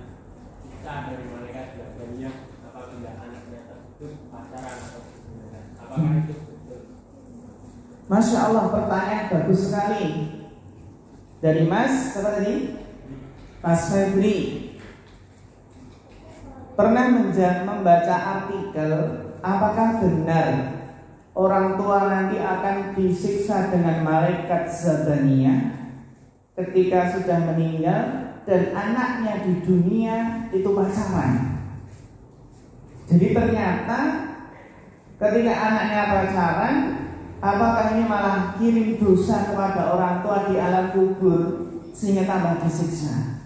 siksa dari malaikat biasanya apabila anaknya tersebut pacaran atau hubungan. Apakah itu betul? Masya Allah, pertanyaan bagus sekali dari Mas apa tadi? Mas Febri. Pernah membaca artikel, apakah benar orang tua nanti akan disiksa dengan malaikat zabaniyah ketika sudah meninggal dan anaknya di dunia itu pacaran? Jadi ternyata ketika anaknya pacaran, apakah ini malah kirim dosa kepada orang tua di alam kubur sehingga tambah disiksa?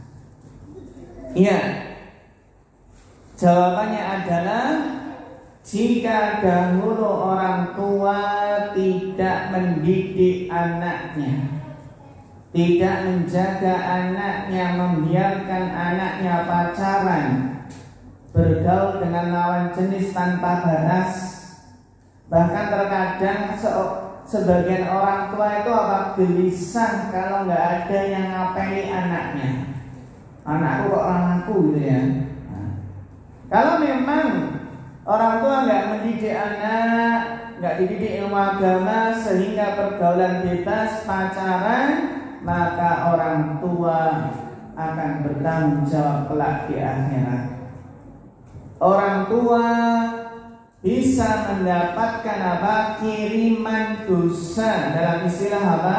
Iya. Jawabannya adalah jika dahulu orang tua tidak mendidik anaknya, tidak menjaga anaknya, membiarkan anaknya pacaran, bergaul dengan lawan jenis tanpa batas. Bahkan terkadang sebagian orang tua itu gelisah kalau nggak ada yang ngapeli anaknya. Anakku kok anakku gitu ya. Kalau memang orang tua nggak mendidik anak, nggak dididik ilmu agama sehingga pergaulan bebas, pacaran, maka orang tua akan bertanggung jawab kelak di akhirat. Orang tua bisa mendapatkan kiriman dosa. Dalam istilah apa?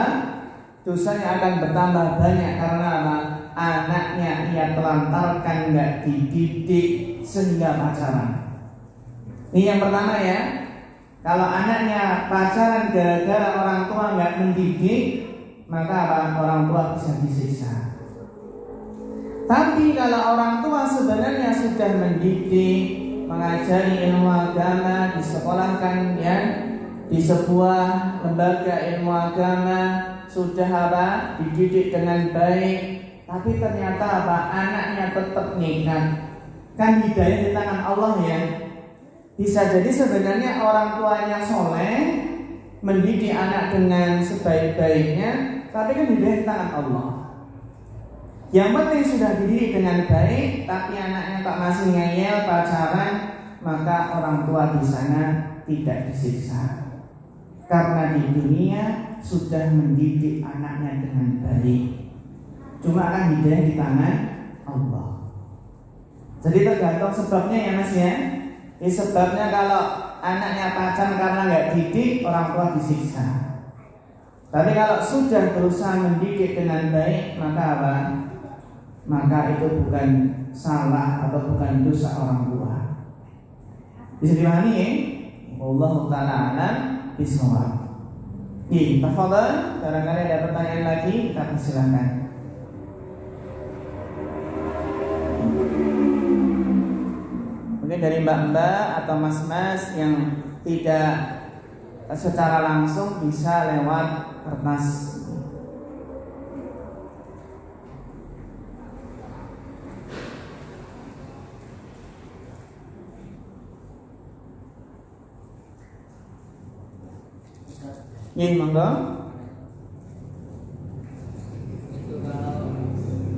Dosanya akan bertambah banyak karena apa? Anaknya ia telantarkan, nggak dididik sehingga pacaran. Ini yang pertama ya. Kalau anaknya pacaran gara-gara orang tua nggak mendidik, maka apa? Orang tua bisa disiksa. Tapi kalau orang tua sebenarnya sudah mendidik, mengajari ilmu agama, disekolahkan ya di sebuah lembaga ilmu agama, sudah apa? Dididik dengan baik, tapi ternyata apa? Anaknya tetap nekat. Kan hidayah di tangan Allah ya. Bisa jadi sebenarnya orang tuanya soleh, mendidik anak dengan sebaik-baiknya, tapi kan hidayah di tangan Allah. Yang penting sudah dididik dengan baik, tapi anaknya tak masih ngeyel, pacaran, maka orang tua di sana tidak disiksa. Karena di dunia sudah mendidik anaknya dengan baik. Cuma kan hidayah di tangan Allah. Jadi tergantung sebabnya ya mas ya. Ini sebabnya kalau anaknya pacaran karena nggak didik, orang tua disiksa. Tapi kalau sudah berusaha mendidik dengan baik, maka apa? Maka itu bukan salah atau bukan dosa orang tua. Bisa dipahami ya? Wallahu ta'ala a'lam bishawab. Iya, tafadhal. Barangkali ada pertanyaan lagi, kita persilakan. Mungkin dari mbak-mbak atau mas-mas yang tidak secara langsung bisa lewat kertas. Iya, monggo. Itu kalau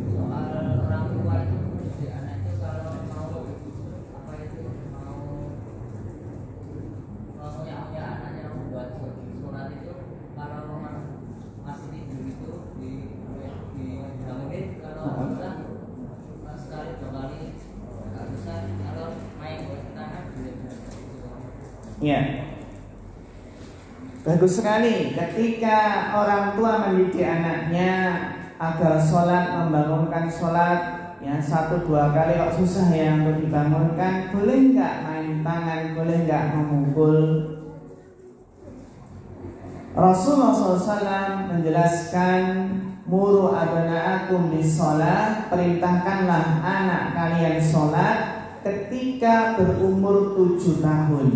soal orang tua itu mendidik anak itu kalau mau apa itu mau punya anaknya membuat surat itu kalau masih tidur itu dibangunin kalau sudah sekali dua kali nggak bisa kalau main ke tangan boleh. Iya. Bagus sekali ketika orang tua mendidik anaknya agar sholat, membangunkan sholat ya 1-2 kali kok susah ya untuk dibangunkan. Boleh nggak main tangan, boleh nggak memukul, Rasulullah SAW menjelaskan muru abna'akum bis-shalah, perintahkanlah anak kalian sholat ketika berumur 7 tahun.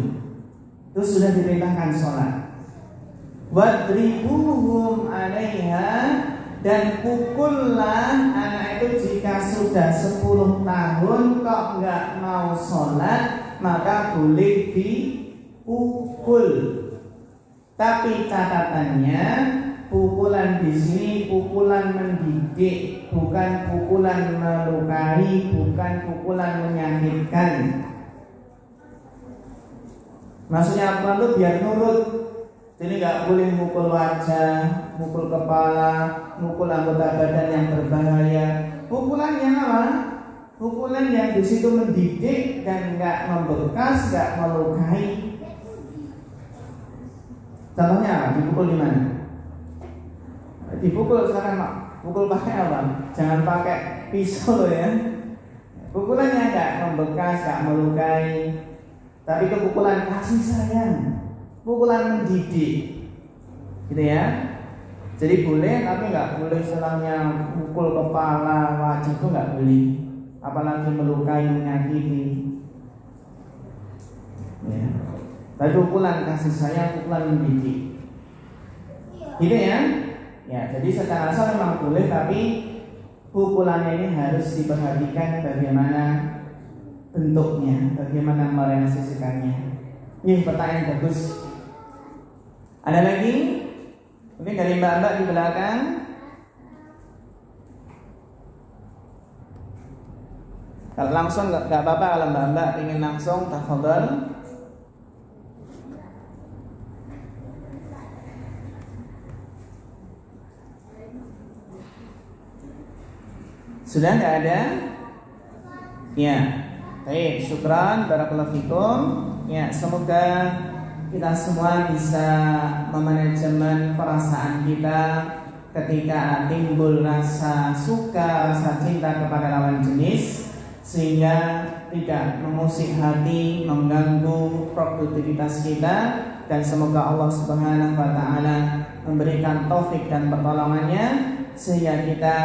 Itu sudah diperintahkan sholat. Wadribuhum 'alaiha, dan pukullah anak itu jika sudah 10 tahun kok nggak mau sholat, maka boleh dipukul. Tapi catatannya, pukulan di sini pukulan mendidik, bukan pukulan melukai, bukan pukulan menyakitkan. Maksudnya apa tuh? Biar nurut. Jadi nggak boleh mukul wajah, mukul kepala, mukul anggota badan yang berbahaya. Pukulan yang apa? Pukulan yang di situ mendidik dan nggak membekas, nggak melukai. Contohnya dipukul di mana? Dipukul sekarang mak, pukul pakai apa? Jangan pakai pisau ya. Pukulannya nggak membekas, nggak melukai, tapi itu pukulan kasih sayang, pukulan mendidik, gitu ya. Jadi boleh, tapi nggak boleh selangnya pukul kepala, wajah itu nggak boleh, apalagi melukai, menyakiti. Ya. Tapi pukulan kasih sayang, pukulan mendidik, gitu ya. Ya, jadi secara asal memang boleh, tapi pukulannya ini harus diperhatikan bagaimana bentuknya, bagaimana merealisasikannya. Ini pertanyaan bagus. Ada lagi? Mungkin dari mbak-mbak di belakang. Kalau langsung nggak apa-apa, kalau mbak-mbak ingin langsung, tafadhol. Sudah nggak ada? Ya, baik, syukran, barakallahu fikum. Ya, semoga kita semua bisa memanajemen perasaan kita ketika timbul rasa suka, rasa cinta kepada lawan jenis, sehingga tidak mengusik hati, mengganggu produktivitas kita. Dan semoga Allah Subhanahu wa Ta'ala memberikan taufik dan pertolongannya, sehingga kita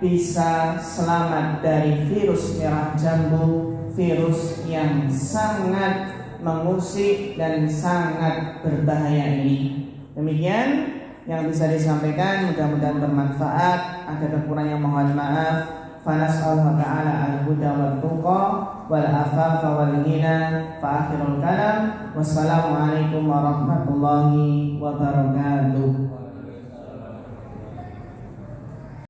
bisa selamat dari virus merah jambu, virus yang sangat mengusik dan sangat berbahaya ini. Demikian yang bisa disampaikan, mudah-mudahan bermanfaat. Ada kekurangan mohon maaf. Fanas'allahu ta'ala al-huda wal tuqa wal afafa wal ghina. Fa akhirul kalam. Wassalamualaikum warahmatullahi wabarakatuh.